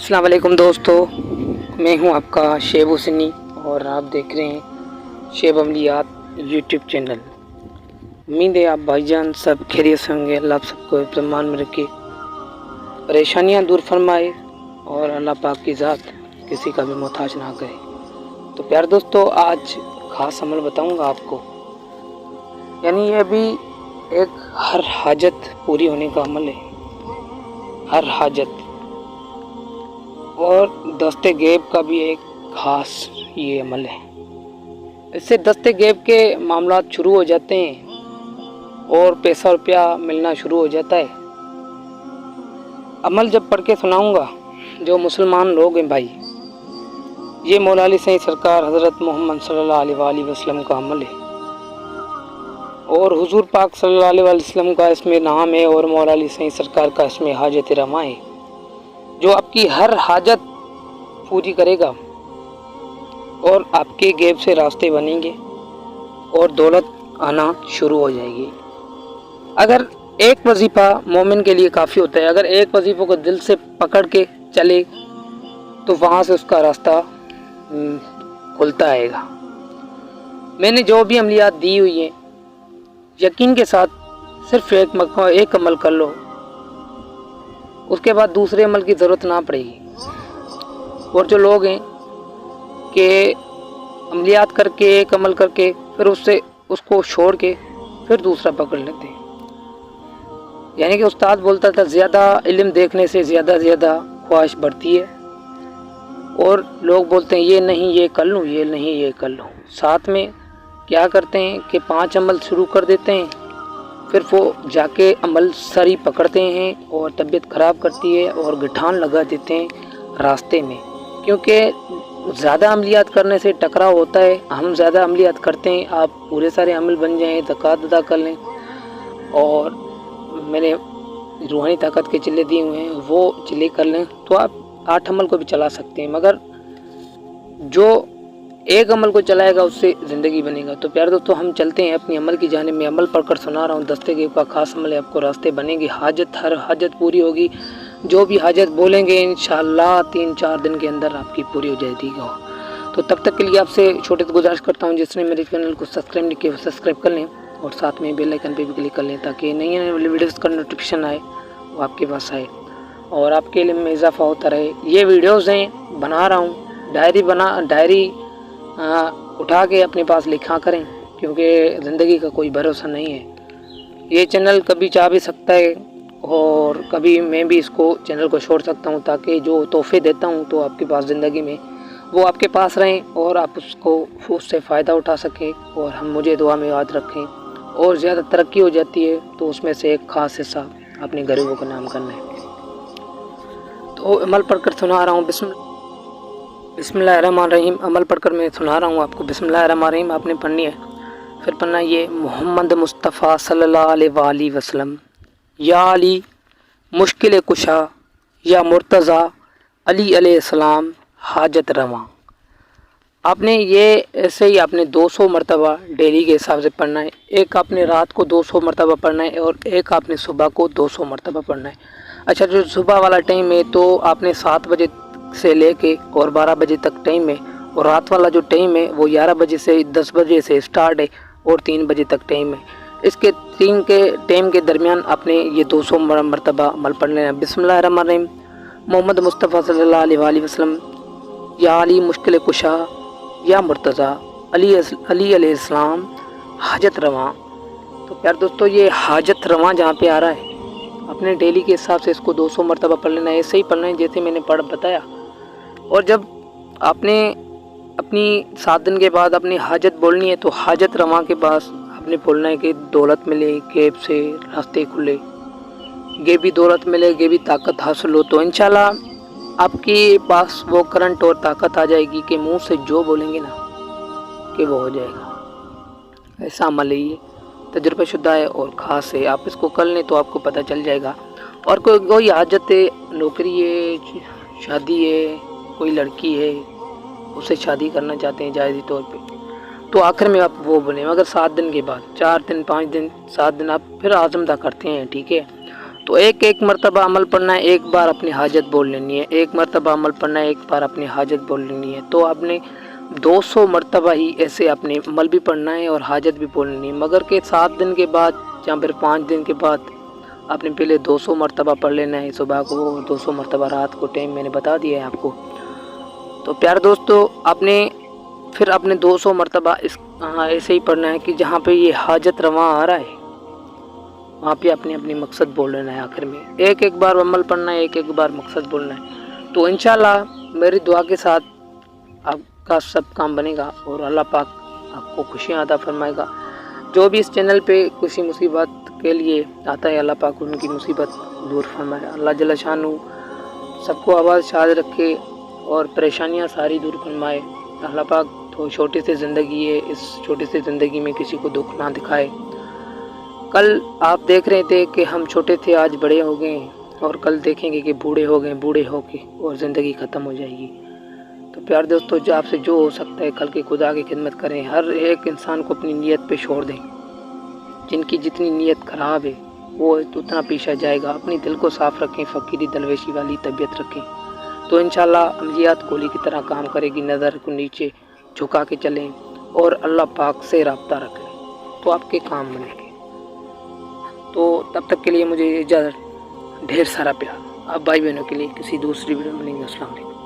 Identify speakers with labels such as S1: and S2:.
S1: अस्सलाम वालेकुम दोस्तों, मैं हूं आपका शेब हुसैनी और आप देख रहे हैं शेब अमलियात यूट्यूब चैनल। उम्मीद है आप भाईजान सब खैरियत से होंगे। अल्लाह आप सबको ईमान में रखे, परेशानियां दूर फरमाए और अल्लाह पाक की ज़ात किसी का भी मोहताज ना करे। तो प्यार दोस्तों, आज ख़ास अमल बताऊंगा आपको, यानी ये भी एक हर हाजत पूरी होने का अमल है। हर हाजत और दस्ते गैब का भी एक ख़ास ये अमल है। इससे दस्ते गैब के मामलात शुरू हो जाते हैं और पैसा रुपया मिलना शुरू हो जाता है। अमल जब पढ़ के सुनाऊंगा, जो मुसलमान लोग हैं भाई, ये मौला अली सईद सरकार हज़रत मोहम्मद सल्लल्लाहु अलैहि वसल्लम का अमल है और हुजूर पाक सल्लल्लाहु अलैहि वसल्लम का इसमें नाम है और मौला अली सईद सरकार का इसमें हाजत रमा है, जो आपकी हर हाजत पूरी करेगा और आपके गैब से रास्ते बनेंगे और दौलत आना शुरू हो जाएगी। अगर एक वजीफ़ा मोमिन के लिए काफ़ी होता है, अगर एक वजीफ़े को दिल से पकड़ के चले तो वहाँ से उसका रास्ता खुलता आएगा। मैंने जो भी अमलियात दी हुई हैं, यकीन के साथ सिर्फ एक अमल कर लो, उसके बाद दूसरे अमल की ज़रूरत ना पड़ेगी। और जो लोग हैं कि अमलियात करके एक अमल करके फिर उसको छोड़ के फिर दूसरा पकड़ लेते हैं, यानी कि उस्ताद बोलता था ज़्यादा इल्म देखने से ज़्यादा ख्वाहिश बढ़ती है, और लोग बोलते हैं ये नहीं ये कर लूँ, ये नहीं ये कर लूँ। साथ में क्या करते हैं कि 5 अमल शुरू कर देते हैं, फिर वो जाके अमल सारी पकड़ते हैं और तबीयत ख़राब करती है और गठान लगा देते हैं रास्ते में, क्योंकि ज़्यादा अमलियात करने से टकराव होता है। हम ज़्यादा अमलियात करते हैं, आप पूरे सारे अमल बन जाएं, ज़कात अदा कर लें, और मैंने रूहानी ताकत के चिल्ले दिए हुए हैं, वो चिल्ले कर लें तो आप 8 अमल को भी चला सकते हैं। मगर जो एक अमल को चलाएगा उससे ज़िंदगी बनेगा। तो प्यार दोस्तों, हम चलते हैं अपनी अमल की जानिब में। अमल पढ़कर सुना रहा हूँ, दस्ते गैब का खास अमल है, आपको रास्ते बनेंगे, हर हाजत पूरी होगी। जो भी हाजत बोलेंगे इंशाअल्लाह 3-4 दिन के अंदर आपकी पूरी हो जाएगी। तो तब तक के लिए आपसे छोटे से गुजारिश करता हूँ, जिसने मेरे चैनल को सब्सक्राइब नहीं किया वो सब्सक्राइब कर लें और साथ में बेल आइकन पे भी क्लिक कर लें, ताकि नई वीडियोज़ का नोटिफिकेशन आए, वो आपके पास आए और आपके इल्म में इजाफा होता रहे। ये वीडियोज़ हैं बना रहा हूँ, डायरी उठा के अपने पास लिखा करें, क्योंकि ज़िंदगी का कोई भरोसा नहीं है। ये चैनल कभी चाह भी सकता है और कभी मैं भी इसको चैनल को छोड़ सकता हूँ, ताकि जो तोहफे देता हूँ तो आपके पास ज़िंदगी में वो आपके पास रहें और आप उससे फ़ायदा उठा सकें और हम मुझे दुआ में याद रखें। और ज़्यादा तरक्की हो जाती है तो उसमें से एक ख़ास हिस्सा अपने गरीबों का नाम करना है। तो अमल पढ़कर सुना रहा हूँ, बिस्मिल्लाहिर्रहमानिर्रहीम। अमल पढ़कर मैं सुना रहा हूँ आपको। बिस्मिल्लाहिर्रहमानिर्रहीम आपने पढ़नी है, फिर पढ़ना ये मोहम्मद मुस्तफ़ा सल्लल्लाहु अलैहि वसल्लम, या अली मुश्किल कुशा, या मुर्तज़ा अली अलैहिस्सलाम हाजत रवा। आपने ये ऐसे ही आपने 200 मरतबा डेली के हिसाब से पढ़ना है। एक आपने रात को 200 मरतबा पढ़ना है और एक आपने सुबह को 200 मरतबा पढ़ना है। अच्छा, जो सुबह वाला टाइम है तो आपने 7 बजे से लेके और 12 बजे तक टाइम है, और रात वाला जो टाइम है वो 11 बजे से 10 बजे से स्टार्ट है और 3 बजे तक टाइम है। इसके 3 के टाइम के दरमियान आपने ये 200 मरतबा अमल पढ़ लेना है। बिस्मिल्लाहिर्रहमानिर्रहीम। मोहम्मद मुस्तफ़ा सल्लल्लाहु अलैहि वसल्लम, या अली मुश्किल कुशा, या मुर्तज़ा अली अलैहिस्सलाम हाजत रवा। तो प्यार दोस्तों, ये हाजत रवा जहाँ पे आ रहा है, अपने डेली के हिसाब से इसको 200 मरतबा पढ़ लेना है। ऐसे ही पढ़ना है जैसे मैंने बताया। और जब आपने अपनी 7 दिन के बाद अपनी हाजत बोलनी है तो हाजत रवा के पास आपने बोलना है कि दौलत मिले, गैब से रास्ते खुले, गैबी दौलत मिले, गैबी ताकत हासिल हो, तो इंशाल्लाह आपके पास वो करंट और ताकत आ जाएगी कि मुंह से जो बोलेंगे ना कि वो हो जाएगा। ऐसा अमल है, ये तजुर्बा शुदा है और ख़ास है। आप इसको कर लें तो आपको पता चल जाएगा। और कोई हाजत है, नौकरी है, शादी है, कोई लड़की है, उससे शादी करना चाहते हैं जायज़ी तौर पे, तो आखिर में आप वो बने। मगर 7 दिन के बाद, 4 दिन 5 दिन 7 दिन आप फिर आज़मदा करते हैं, ठीक है, تو ایک ایک مرتبہ عمل پڑھنا ہے، ایک بار اپنی حاجت بول لینی ہے، ایک مرتبہ عمل پڑھنا ہے، ایک بار اپنی حاجت بول لینی ہے۔ تو آپ نے 200 مرتبہ ہی ایسے اپنے عمل بھی پڑھنا ہے اور حاجت بھی بول لینی ہے، مگر کہ 7 دن کے بعد یا پھر 5 دن کے بعد آپ نے پہلے 200 مرتبہ پڑھ لینا ہے صبح کو، 200 مرتبہ رات کو، ٹائم میں نے بتا دیا ہے آپ کو۔ تو پیارے دوستو، آپ نے پھر اپنے 200 مرتبہ ایسے ہی پڑھنا ہے کہ جہاں پہ یہ حاجت رواں آ رہا ہے وہاں پہ اپنے اپنی مقصد بول لینا ہے آخر میں، ایک ایک بار عمل پڑھنا ہے، ایک ایک بار مقصد بولنا ہے۔ تو انشاءاللہ میری دعا کے ساتھ آپ کا سب کام بنے گا اور اللہ پاک آپ کو خوشیاں عطا فرمائے گا۔ جو بھی اس چینل پہ کسی مصیبت کے لیے آتا ہے اللہ پاک ان کی مصیبت دور فرمائے، اللہ جل شانہ سب کو آباد شاد رکھے اور پریشانیاں ساری دور فرمائے۔ اللہ پاک تو چھوٹی سی زندگی ہے، اس چھوٹی سی زندگی میں کسی کو دکھ نہ دکھائے۔ کل آپ دیکھ رہے تھے کہ ہم چھوٹے تھے، آج بڑے ہو گئے ہیں، اور کل دیکھیں گے کہ بوڑھے ہو گئے، بوڑھے ہو کے اور زندگی ختم ہو جائے گی۔ تو پیار دوستو، جو آپ سے جو ہو سکتا ہے کل کے خدا کی خدمت کریں، ہر ایک انسان کو اپنی نیت پہ چھوڑ دیں، جن کی جتنی نیت خراب ہے وہ اتنا پیچھا جائے گا۔ اپنی دل کو صاف رکھیں، فقیری درویشی والی طبیعت رکھیں، تو انشاءاللہ عملیات گولی کی طرح کام کرے گی۔ نظر کو نیچے جھکا کے چلیں اور اللہ پاک سے رابطہ رکھ لیں تو آپ کے کام بنے گے۔ تو تب تک کے لیے مجھے اجازت، ڈھیر سارا پیار۔ آپ بھائی بہنوں کے لیے کسی دوسری ویڈیو میں ملیں گے۔ السلام علیکم۔